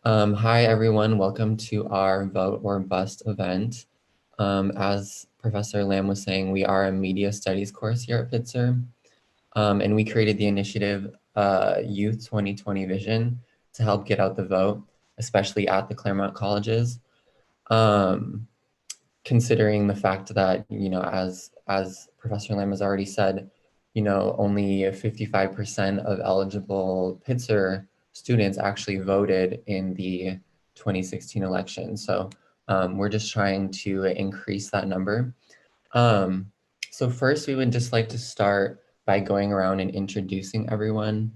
Hi, everyone. Welcome to our Vote or Bust event. As Professor Lamb was saying, we are a media studies course here at Pitzer, and we created the initiative youth2020vision to help get out the vote, especially at the Claremont colleges. Um, Considering the fact that, as Professor Lamb has already said, only 55% of eligible Pitzer students actually voted in the 2016 election. So we're just trying to increase that number. Um, so first, we would just like to start by going around and introducing everyone.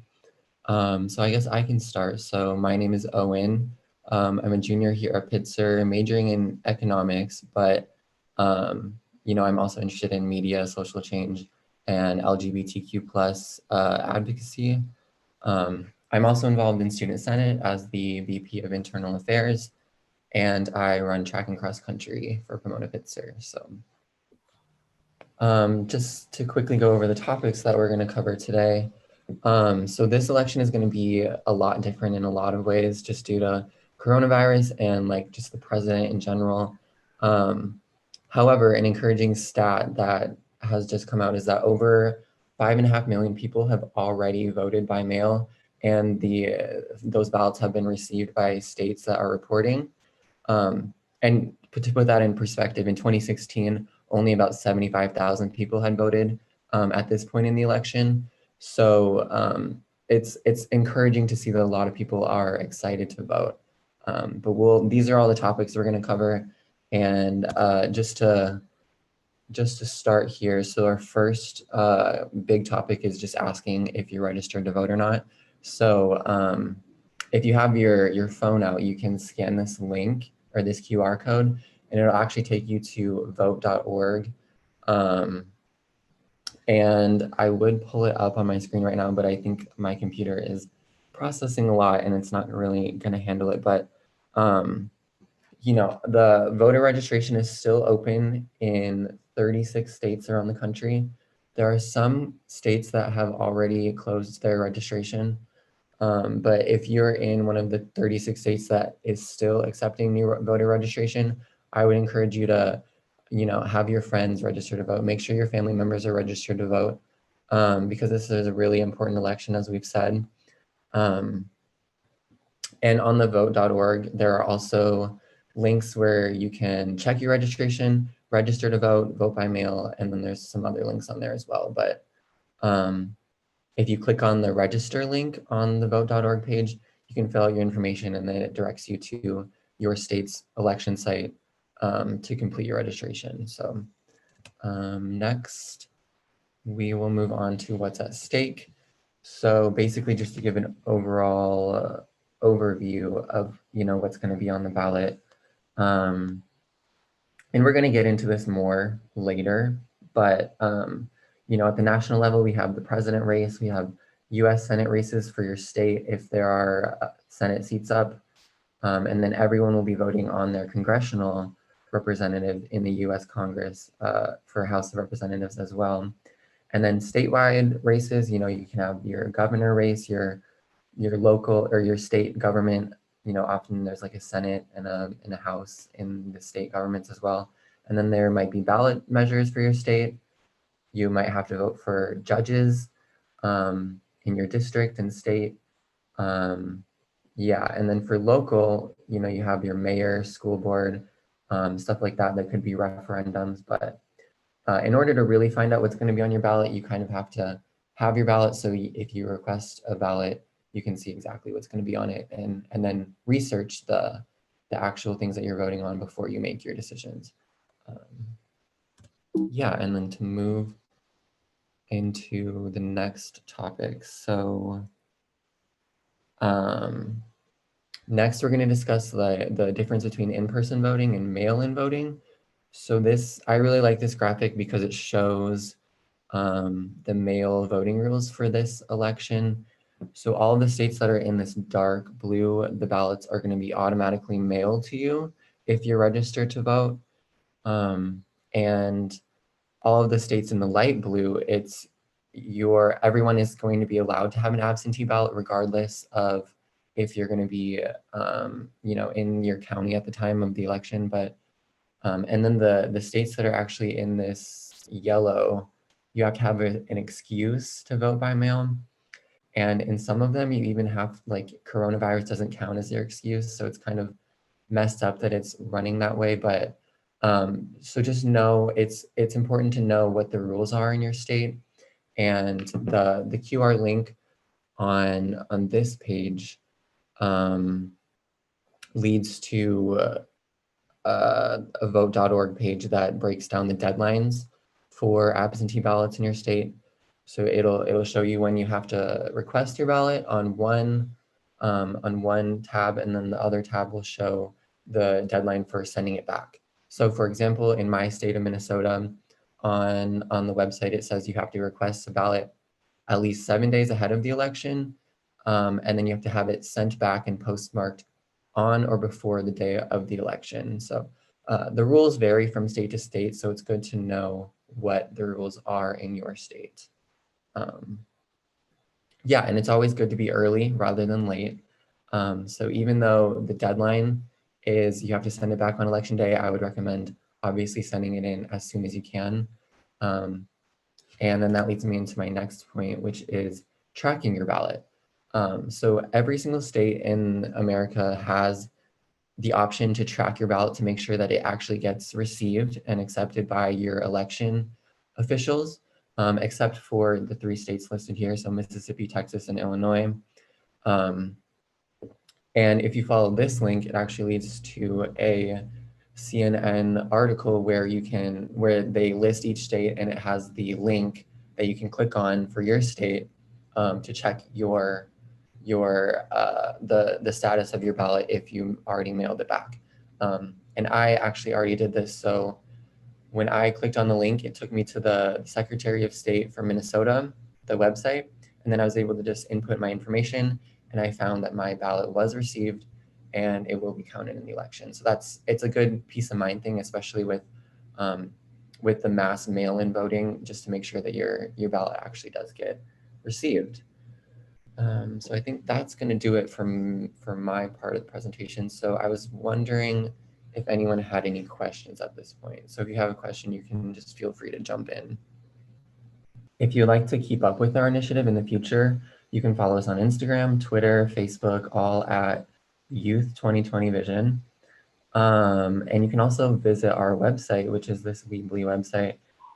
So I guess I can start. So my name is Owen. I'm a junior here at Pitzer, majoring in economics, but I'm also interested in media, social change, and LGBTQ plus advocacy. I'm also involved in Student Senate as the VP of Internal Affairs, and I run track and cross country for Pomona Pitzer. So just to quickly go over the topics that we're going to cover today. So this election is going to be a lot different in a lot of ways, just due to coronavirus and like just the president in general. However, an encouraging stat that has just come out is that over 5.5 million people have already voted by mail, and those ballots have been received by states that are reporting. And to put that in perspective, in 2016, only about 75,000 people had voted at this point in the election. So it's encouraging to see that a lot of people are excited to vote. But these are all the topics we're going to cover, and just to start here, so our first big topic is just asking if you're registered to vote or not. So if you have your phone out, you can scan this link or this QR code, and it'll actually take you to vote.org. And I would pull it up on my screen right now, but I think my computer is processing a lot and it's not really going to handle it. But the voter registration is still open in 36 states around the country. There are some states that have already closed their registration. But if you're in one of the 36 states that is still accepting new voter registration, I would encourage you to, have your friends register to vote. Make sure your family members are registered to vote, because this is a really important election, as we've said. And on the vote.org, there are also links where you can check your registration, register to vote, vote by mail, and then there's some other links on there as well. But if you click on the register link on the vote.org page, you can fill out your information and then it directs you to your state's election site to complete your registration. So next, we will move on to what's at stake. So basically just to give an overall overview of what's going to be on the ballot. And we're going to get into this more later, but at the national level, we have the president race, we have US Senate races for your state if there are Senate seats up, and then everyone will be voting on their congressional representative in the US Congress for House of Representatives as well. And then statewide races, you can have your governor race, your local or your state government. Often there's like a Senate and a House in the state governments as well. And then there might be ballot measures for your state. You might have to vote for judges in your district and state. Yeah, and then for local, you have your mayor, school board, stuff like that could be referendums. But in order to really find out what's going to be on your ballot, you kind of have to have your ballot. So if you request a ballot, you can see exactly what's going to be on it, and then research the actual things that you're voting on before you make your decisions. Yeah, and then to move into the next topic. So next, we're going to discuss the difference between in-person voting and mail-in voting. So I really like this graphic because it shows the mail voting rules for this election. So all of the states that are in this dark blue, the ballots are going to be automatically mailed to you if you're registered to vote. And all of the states in the light blue, everyone is going to be allowed to have an absentee ballot regardless of if you're going to be, in your county at the time of the election. But and then the states that are actually in this yellow, you have to have an excuse to vote by mail. And in some of them, you even have coronavirus doesn't count as your excuse. So it's kind of messed up that it's running that way. But so just know it's important to know what the rules are in your state. And the QR link on this page leads to a vote.org page that breaks down the deadlines for absentee ballots in your state. So it'll show you when you have to request your ballot on one tab, and then the other tab will show the deadline for sending it back. So for example, in my state of Minnesota, on the website, it says you have to request a ballot at least 7 days ahead of the election, and then you have to have it sent back and postmarked on or before the day of the election. So the rules vary from state to state, so it's good to know what the rules are in your state. Yeah, and it's always good to be early rather than late. So even though the deadline is you have to send it back on election day, I would recommend obviously sending it in as soon as you can. And then that leads me into my next point, which is tracking your ballot. So every single state in America has the option to track your ballot to make sure that it actually gets received and accepted by your election officials, except for the 3 states listed here, so Mississippi, Texas, and Illinois. And if you follow this link, it actually leads to a CNN article where they list each state, and it has the link that you can click on for your state to check the status of your ballot if you already mailed it back. And I actually already did this. So when I clicked on the link, it took me to the Secretary of State for Minnesota, the website, and then I was able to just input my information, and I found that my ballot was received and it will be counted in the election. So it's a good peace of mind thing, especially with the mass mail-in voting, just to make sure that your ballot actually does get received. So I think that's going to do it for my part of the presentation. So I was wondering if anyone had any questions at this point. So if you have a question, you can just feel free to jump in. If you'd like to keep up with our initiative in the future, you can follow us on Instagram, Twitter, Facebook, all at youth2020vision. And you can also visit our website, which is this Weebly website,